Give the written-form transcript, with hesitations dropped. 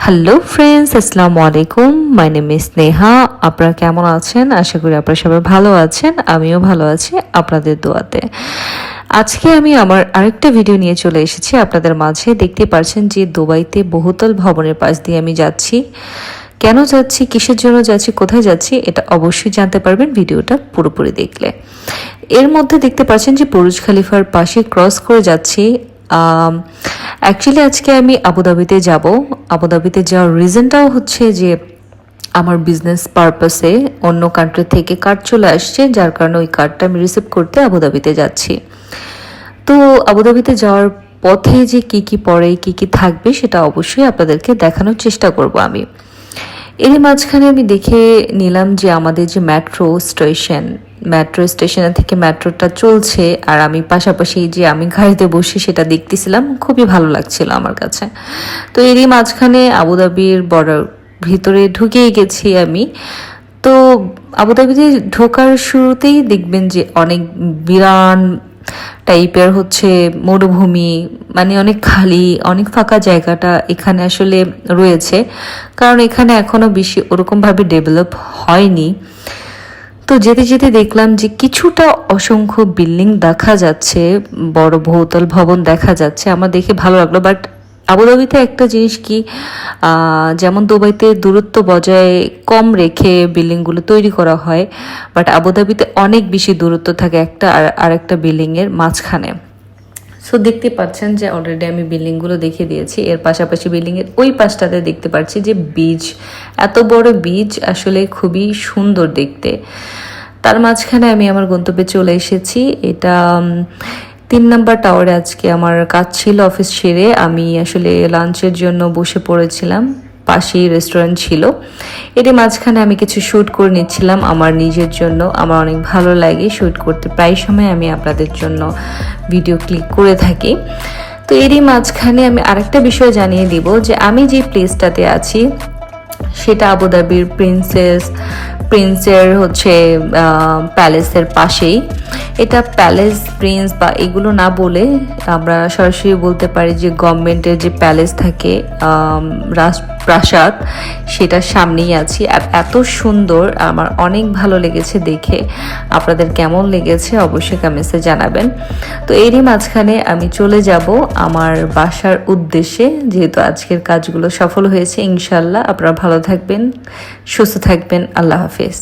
Hello friends, আসসালামু আলাইকুম। My name is Neha. আপনারা কেমন আছেন? আশা করি আপনারা সবাই ভালো আছেন। আমিও ভালো আছি আপনাদের দোয়াতে। আজকে আমি আমার আরেকটা ভিডিও নিয়ে চলে এসেছি আপনাদের মাঝে। দেখতে পাচ্ছেন যে দুবাইতে বহুতল ভবনের পাশ দিয়ে আমি যাচ্ছি। কেন যাচ্ছি, কিসের জন্য যাচ্ছি, কোথায় যাচ্ছি, এটা অবশ্যই জানতে পারবেন ভিডিওটা পুরোপুরি দেখলে। এর মধ্যে দেখতে পাচ্ছেন যে বুর্জ খলিফার পাশে ক্রস করে যাচ্ছি। অ্যাকচুয়ালি আজকে আমি আবুধাবিতে যাব। আবুধাবিতে যাওয়ার রিজনটাও হচ্ছে যে আমার বিজনেস পারপাসে অন্য কান্ট্রি থেকে কার্ড চলে আসছে, যার কারণে ওই কার্ডটা আমি রিসিভ করতে আবুধাবিতে যাচ্ছি। তো আবুধাবিতে যাওয়ার পথে যে কি কি পড়ে, কি কি থাকবে, সেটা অবশ্যই আপনাদেরকে দেখানোর চেষ্টা করব আমি। এরই মাঝখানে আমি দেখে নিলাম যে আমাদের যে মেট্রো স্টেশনের থেকে মেট্রোটা চলছে, আর আমি পাশাপাশি যে আমি গাড়িতে বসে সেটা দেখতেছিলাম, খুবই ভালো লাগছিল আমার কাছে। তো এরই মাঝখানে আবুধাবির বর্ডার ভিতরে ঢুকেই গেছি আমি। তো আবুধাবিতে ঢোকার শুরুতেই দেখবেন যে অনেক বিরান টাইপের হচ্ছে মরুভূমি, মানে অনেক খালি, অনেক ফাঁকা জায়গাটা এখানে আসলে রয়েছে, কারণ এখানে এখনো বেশি ওরকমভাবে ডেভেলপ হয়নি। তো যেতে যেতে দেখলাম যে কিছুটা অসংখ্য বিল্ডিং দেখা যাচ্ছে, বড় বহুতল ভবন দেখা যাচ্ছে। আমার দেখে ভালো লাগলো। বাট আবুধাবিতে একটা জিনিস কি, যেমন দুবাইতে দূরত্ব বজায় কম রেখে বিল্ডিংগুলো তৈরি করা হয়, বাট আবুধাবিতে অনেক বেশি দূরত্ব থাকে একটা আর আরেকটা বিল্ডিংয়ের মাঝখানে। সো দেখতে পাচ্ছেন যে অলরেডি আমি বিল্ডিংগুলো দেখিয়ে দিয়েছি। এর পাশাপাশি বিল্ডিংয়ের ওই পাশটাতে দেখতে পাচ্ছি যে বীজ, এত বড় বীজ, আসলে খুবই সুন্দর দেখতে। তার মাঝখানে আমি আমার গন্তব্যে চলে এসেছি। এটা 3 নম্বর টাওয়ারে আজকে আমার কাজ ছিল। অফিস সেরে আমি আসলে লাঞ্চের জন্য বসে পড়েছিলাম, পাশেই রেস্টুরেন্ট ছিল। এর মাঝখানে আমি কিছু শ্যুট করে নিচ্ছিলাম আমার নিজের জন্য। আমার অনেক ভালো লাগে শ্যুট করতে, প্রায় সময় আমি আপনাদের জন্য ভিডিও ক্লিক করে থাকি। তো এরই মাঝখানে আমি আরেকটা বিষয় জানিয়ে দিব যে আমি যে প্লেসটাতে আছি সেটা আবুধাবির প্রিন্সের হচ্ছে প্যালেসের পাশেই। এটা প্যালেস, প্রিন্স বা এগুলো না বলে আমরা সরাসরি বলতে পারি যে গভর্নমেন্টের যে প্যালেস থাকে, রাজপ্রাসাদ, সেটার সামনেই আছি। আর এত সুন্দর, আমার অনেক ভালো লেগেছে দেখে। আপনাদের কেমন লেগেছে অবশ্যই কমেন্টসে জানাবেন। তো এরই মাঝখানে আমি চলে যাব আমার বাসার উদ্দেশ্যে, যেহেতু আজকের কাজগুলো সফল হয়েছে ইনশাল্লাহ। আপনারা ভালো থাকবেন, সুস্থ থাকবেন। আল্লাহ হাফেজ।